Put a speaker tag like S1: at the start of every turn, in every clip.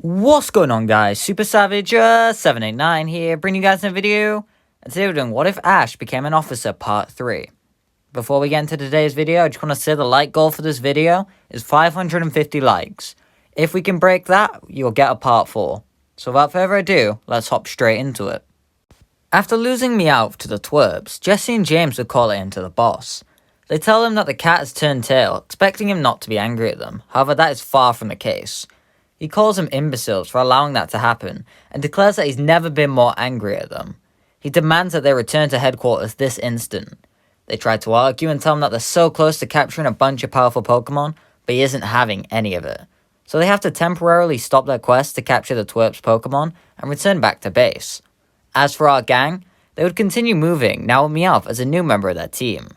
S1: What's going on, guys? Supersavage789 here, bringing you guys a video. And today we're doing What If Ash Became an Officer Part 3. Before we get into today's video, I just want to say the like goal for this video is 550 likes. If we can break that, you'll get a Part 4. So without further ado, let's hop straight into it. After losing Meowth to the twerps, Jesse and James would call it in to the boss. They tell him that the cat has turned tail, expecting him not to be angry at them. However, that is far from the case. He calls them imbeciles for allowing that to happen, and declares that he's never been more angry at them. He demands that they return to headquarters this instant. They try to argue and tell him that they're so close to capturing a bunch of powerful Pokemon, but he isn't having any of it. So they have to temporarily stop their quest to capture the twerp's Pokemon and return back to base. As for our gang, they would continue moving, now with Meowth as a new member of their team.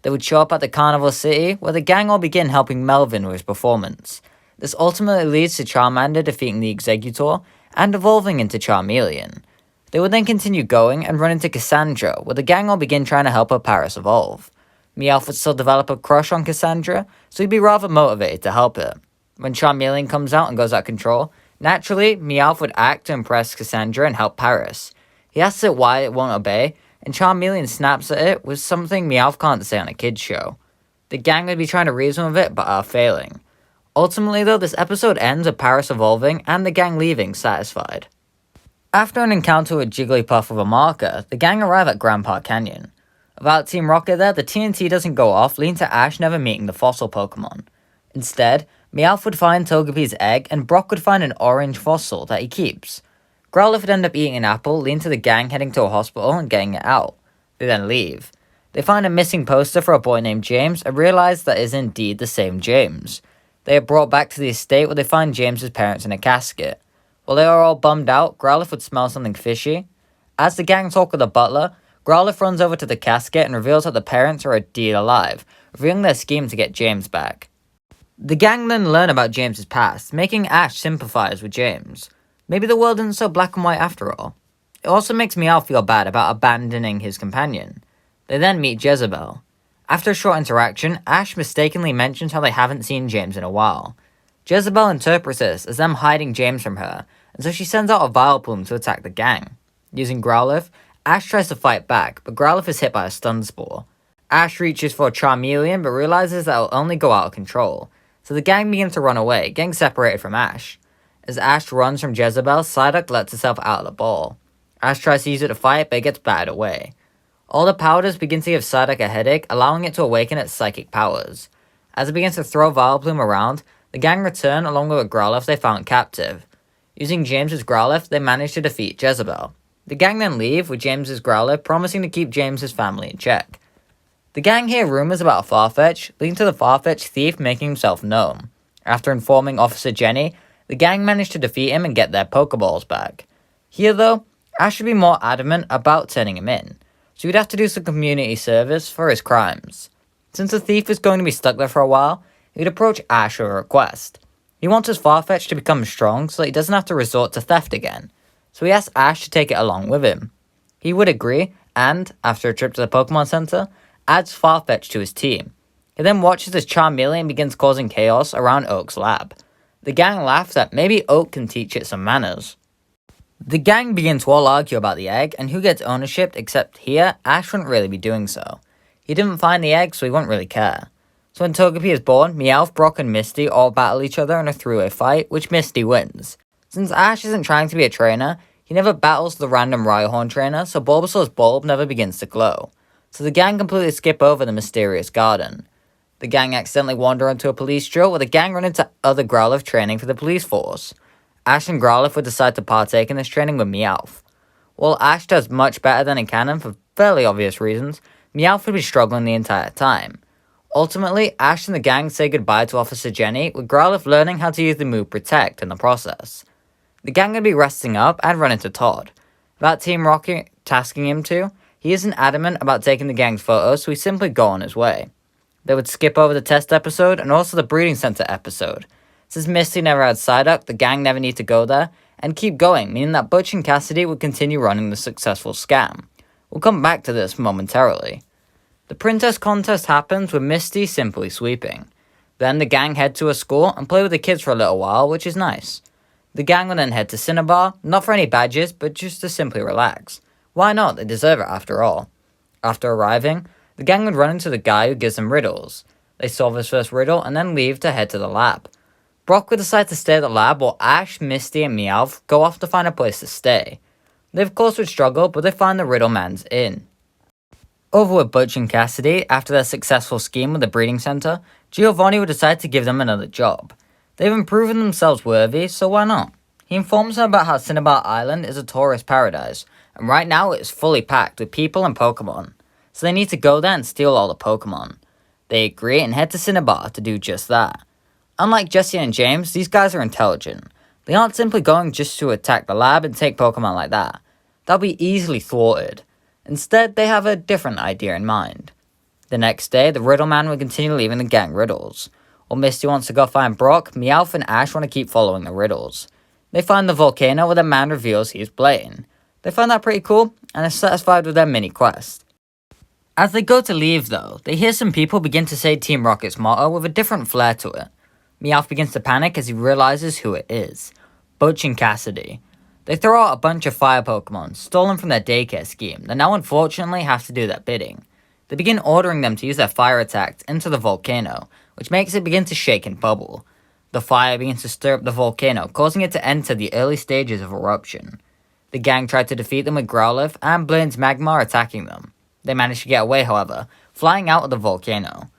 S1: They would show up at the Carnival City, where the gang all begin helping Melvin with his performance. This ultimately leads to Charmander defeating the Exeggutor and evolving into Charmeleon. They would then continue going and run into Cassandra, where the gang will begin trying to help her Paris evolve. Meowth would still develop a crush on Cassandra, so he'd be rather motivated to help her. When Charmeleon comes out and goes out of control, naturally, Meowth would act to impress Cassandra and help Paris. He asks it why it won't obey, and Charmeleon snaps at it with something Meowth can't say on a kid's show. The gang would be trying to reason with it, but are failing. Ultimately though, this episode ends with Paris evolving and the gang leaving satisfied. After an encounter with Jigglypuff with a marker, the gang arrive at Grand Park Canyon. Without Team Rocket there, the TNT doesn't go off, leading to Ash never meeting the fossil Pokemon. Instead, Meowth would find Togepi's egg and Brock would find an orange fossil that he keeps. Growlithe would end up eating an apple, leading to the gang heading to a hospital and getting it out. They then leave. They find a missing poster for a boy named James and realize that is indeed the same James. They are brought back to the estate where they find James's parents in a casket. While they are all bummed out, Growlithe would smell something fishy. As the gang talk with the butler, Growlithe runs over to the casket and reveals that the parents are indeed alive, revealing their scheme to get James back. The gang then learn about James's past, making Ash sympathize with James. Maybe the world isn't so black and white after all. It also makes Meowth feel bad about abandoning his companion. They then meet Jezebel. After a short interaction, Ash mistakenly mentions how they haven't seen James in a while. Jezebel interprets this as them hiding James from her, and so she sends out a Vileplume to attack the gang. Using Growlithe, Ash tries to fight back, but Growlithe is hit by a stun spore. Ash reaches for Charmeleon, but realizes that it will only go out of control, so the gang begins to run away, getting separated from Ash. As Ash runs from Jezebel, Psyduck lets itself out of the ball. Ash tries to use it to fight, but it gets battered away. All the powders begin to give Psyduck a headache, allowing it to awaken its psychic powers. As it begins to throw Vileplume around, the gang return along with a Growlithe they found captive. Using James's Growlithe, they manage to defeat Jezebel. The gang then leave, with James's Growlithe promising to keep James's family in check. The gang hear rumors about a Farfetch'd, leading to the Farfetch'd thief making himself known. After informing Officer Jenny, the gang manage to defeat him and get their Pokeballs back. Here though, Ash would be more adamant about turning him in, so he'd have to do some community service for his crimes. Since the thief is going to be stuck there for a while, he'd approach Ash with a request. He wants his Farfetch'd to become strong so that he doesn't have to resort to theft again, so he asks Ash to take it along with him. He would agree, and, after a trip to the Pokemon Center, adds Farfetch'd to his team. He then watches as Charmeleon begins causing chaos around Oak's lab. The gang laughs that maybe Oak can teach it some manners. The gang begin to all argue about the egg and who gets ownership, except here, Ash wouldn't really be doing so. He didn't find the egg, so he wouldn't really care. So when Togepi is born, Meowth, Brock, and Misty all battle each other in a three-way fight, which Misty wins. Since Ash isn't trying to be a trainer, he never battles the random Rhyhorn trainer, so Bulbasaur's bulb never begins to glow. So the gang completely skip over the mysterious garden. The gang accidentally wander into a police drill where the gang run into other Growlithe training for the police force. Ash and Growlithe would decide to partake in this training with Meowth. While Ash does much better than in canon for fairly obvious reasons, Meowth would be struggling the entire time. Ultimately, Ash and the gang say goodbye to Officer Jenny, with Growlithe learning how to use the move Protect in the process. The gang would be resting up and run into Todd. Without Team Rocket tasking him to, he isn't adamant about taking the gang's photos, so he simply go on his way. They would skip over the test episode and also the breeding center episode. Since Misty never had Psyduck, the gang never need to go there, and keep going, meaning that Butch and Cassidy would continue running the successful scam. We'll come back to this momentarily. The Princess contest happens with Misty simply sweeping. Then the gang head to a school and play with the kids for a little while, which is nice. The gang would then head to Cinnabar, not for any badges, but just to simply relax. Why not? They deserve it after all. After arriving, the gang would run into the guy who gives them riddles. They solve his first riddle and then leave to head to the lab. Brock would decide to stay at the lab while Ash, Misty, and Meowth go off to find a place to stay. They of course would struggle, but they find the Riddle Man's inn. Over with Butch and Cassidy, after their successful scheme with the breeding center, Giovanni would decide to give them another job. They've proven themselves worthy, so why not? He informs them about how Cinnabar Island is a tourist paradise, and right now it is fully packed with people and Pokemon, so they need to go there and steal all the Pokemon. They agree and head to Cinnabar to do just that. Unlike Jesse and James, these guys are intelligent. They aren't simply going just to attack the lab and take Pokemon like that. That'll be easily thwarted. Instead, they have a different idea in mind. The next day, the Riddle Man will continue leaving the gang riddles. While Misty wants to go find Brock, Meowth and Ash want to keep following the riddles. They find the volcano where the man reveals he is Blaine. They find that pretty cool, and are satisfied with their mini quest. As they go to leave though, they hear some people begin to say Team Rocket's motto with a different flair to it. Meowth begins to panic as he realizes who it is. Butch and Cassidy. They throw out a bunch of fire Pokemon, stolen from their daycare scheme, that now unfortunately have to do their bidding. They begin ordering them to use their fire attacks into the volcano, which makes it begin to shake and bubble. The fire begins to stir up the volcano, causing it to enter the early stages of eruption. The gang tried to defeat them with Growlithe and Blaine's Magmar attacking them. They manage to get away, however, flying out of the volcano.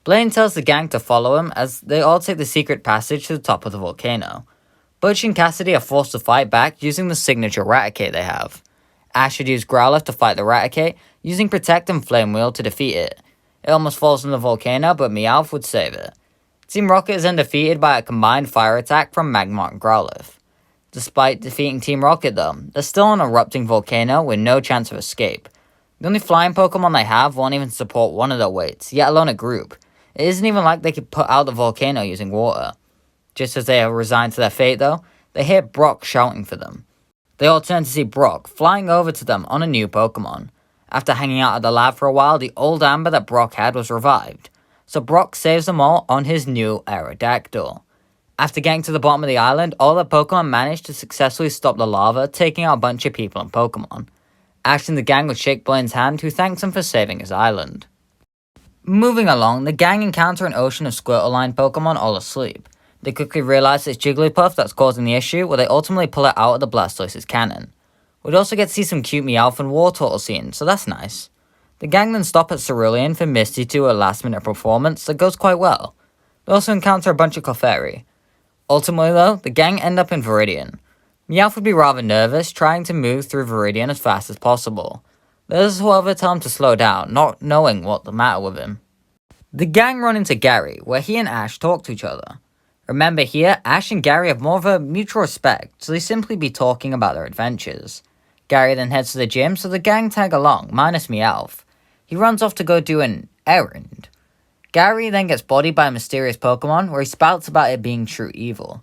S1: Blaine tells the gang to follow him as they all take the secret passage to the top of the volcano. Butch and Cassidy are forced to fight back using the signature Raticate they have. Ash should use Growlithe to fight the Raticate, using Protect and Flame Wheel to defeat it. It almost falls in the volcano, but Meowth would save it. Team Rocket is then defeated by a combined fire attack from Magmar and Growlithe. Despite defeating Team Rocket though, they're still an erupting volcano with no chance of escape. The only flying Pokemon they have won't even support one of their weights, yet alone a group. It isn't even like they could put out the volcano using water. Just as they are resigned to their fate though, they hear Brock shouting for them. They all turn to see Brock flying over to them on a new Pokemon. After hanging out at the lab for a while, the old Amber that Brock had was revived. So Brock saves them all on his new Aerodactyl. After getting to the bottom of the island, all the Pokemon managed to successfully stop the lava, taking out a bunch of people and Pokemon. Ash and the gang would shake Blaine's hand, who thanks him for saving his island. Moving along, the gang encounter an ocean of Squirtle-line Pokemon all asleep. They quickly realize it's Jigglypuff that's causing the issue, where they ultimately pull it out of the Blastoise's cannon. We'd also get to see some cute Meowth and Wartortle scenes, so that's nice. The gang then stop at Cerulean for Misty to do a last-minute performance that goes quite well. They also encounter a bunch of Clefairy. Ultimately though, the gang end up in Viridian. Meowth would be rather nervous, trying to move through Viridian as fast as possible. Others, however, tell him to slow down, not knowing what the matter with him. The gang run into Gary, where he and Ash talk to each other. Remember here, Ash and Gary have more of a mutual respect, so they simply be talking about their adventures. Gary then heads to the gym, so the gang tag along, minus Meowth. He runs off to go do an errand. Gary then gets bodied by a mysterious Pokemon, where he spouts about it being true evil.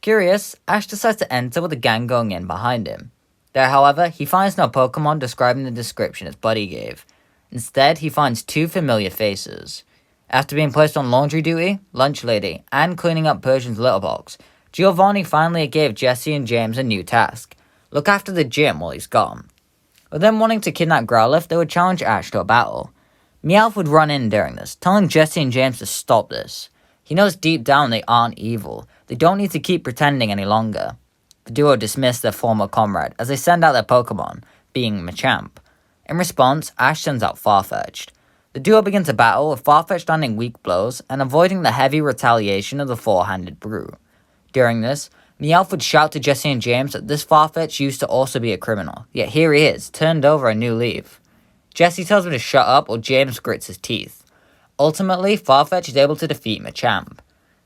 S1: Curious, Ash decides to enter with the gang going in behind him. There, however, he finds no Pokemon describing the description his buddy gave. Instead, he finds two familiar faces. After being placed on laundry duty, lunch lady, and cleaning up Persian's litter box, Giovanni finally gave Jesse and James a new task: look after the gym while he's gone. With them wanting to kidnap Growlithe, they would challenge Ash to a battle. Meowth would run in during this, telling Jesse and James to stop this. He knows deep down they aren't evil. They don't need to keep pretending any longer. The duo dismiss their former comrade as they send out their Pokemon, being Machamp. In response, Ash sends out Farfetch'd. The duo begin to battle, with Farfetch'd landing weak blows and avoiding the heavy retaliation of the four-handed brew. During this, Meowth would shout to Jesse and James that this Farfetch'd used to also be a criminal, yet here he is, turned over a new leaf. Jesse tells him to shut up while James grits his teeth. Ultimately, Farfetch'd is able to defeat Machamp.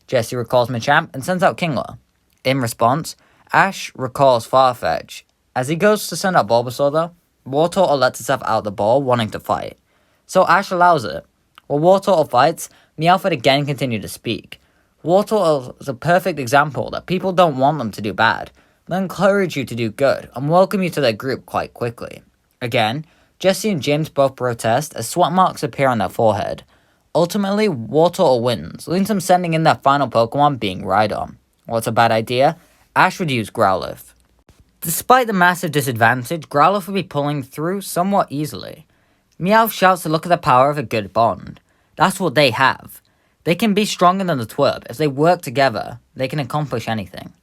S1: Jesse recalls Machamp and sends out Kingler. In response, Ash recalls Farfetch'd. As he goes to send out Bulbasaur though, Wartortle lets itself out the ball, wanting to fight. So Ash allows it. While Wartortle fights, Meowth would again continue to speak. Wartortle is a perfect example that people don't want them to do bad. They encourage you to do good, and welcome you to their group quite quickly. Again, Jesse and James both protest as swat marks appear on their forehead. Ultimately, Wartortle wins, leading to them sending in their final Pokemon being Rhydon. What's a bad idea? Ash would use Growlithe. Despite the massive disadvantage, Growlithe would be pulling through somewhat easily. Meowth shouts to look at the power of a good bond. That's what they have. They can be stronger than the Twerp. If they work together, they can accomplish anything.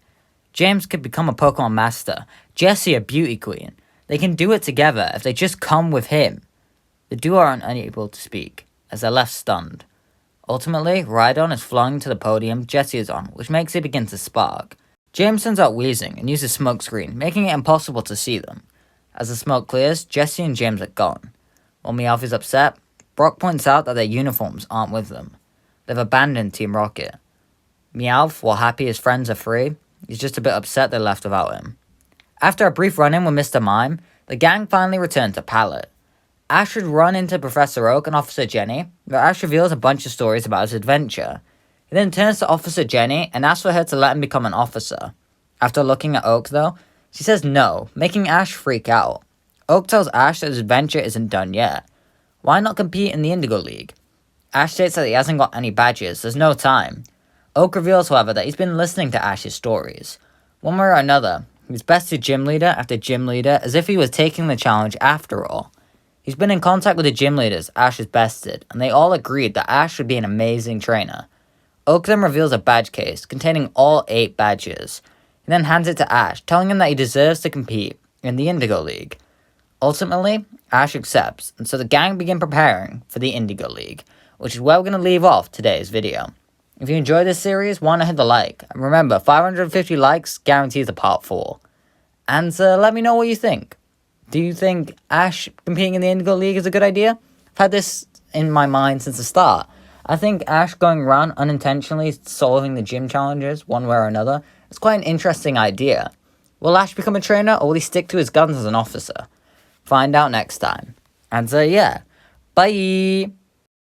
S1: James could become a Pokemon Master, Jessie a Beauty Queen. They can do it together if they just come with him. The duo are unable to speak, as they're left stunned. Ultimately, Rhydon is flying to the podium Jessie is on, which makes it begin to spark. James sends out wheezing and uses smokescreen, making it impossible to see them. As the smoke clears, Jessie and James are gone. While Meowth is upset, Brock points out that their uniforms aren't with them. They've abandoned Team Rocket. Meowth, while happy his friends are free, is just a bit upset they're left without him. After a brief run-in with Mr. Mime, the gang finally return to Pallet. Ash would run into Professor Oak and Officer Jenny, where Ash reveals a bunch of stories about his adventure. He then turns to Officer Jenny and asks for her to let him become an officer. After looking at Oak though, she says no, making Ash freak out. Oak tells Ash that his adventure isn't done yet. Why not compete in the Indigo League? Ash states that he hasn't got any badges, there's no time. Oak reveals, however, that he's been listening to Ash's stories. One way or another, he's bested gym leader after gym leader as if he was taking the challenge after all. He's been in contact with the gym leaders Ash has bested, and they all agreed that Ash would be an amazing trainer. Oak then reveals a badge case containing all 8 badges. He then hands it to Ash, telling him that he deserves to compete in the Indigo League. Ultimately, Ash accepts, and so the gang begin preparing for the Indigo League, which is where we're going to leave off today's video. If you enjoyed this series, why not hit the like? And remember, 550 likes guarantees a part 4. And let me know what you think. Do you think Ash competing in the Indigo League is a good idea? I've had this in my mind since the start. I think Ash going around unintentionally solving the gym challenges one way or another is quite an interesting idea. Will Ash become a trainer, or will he stick to his guns as an officer? Find out next time. And yeah, bye!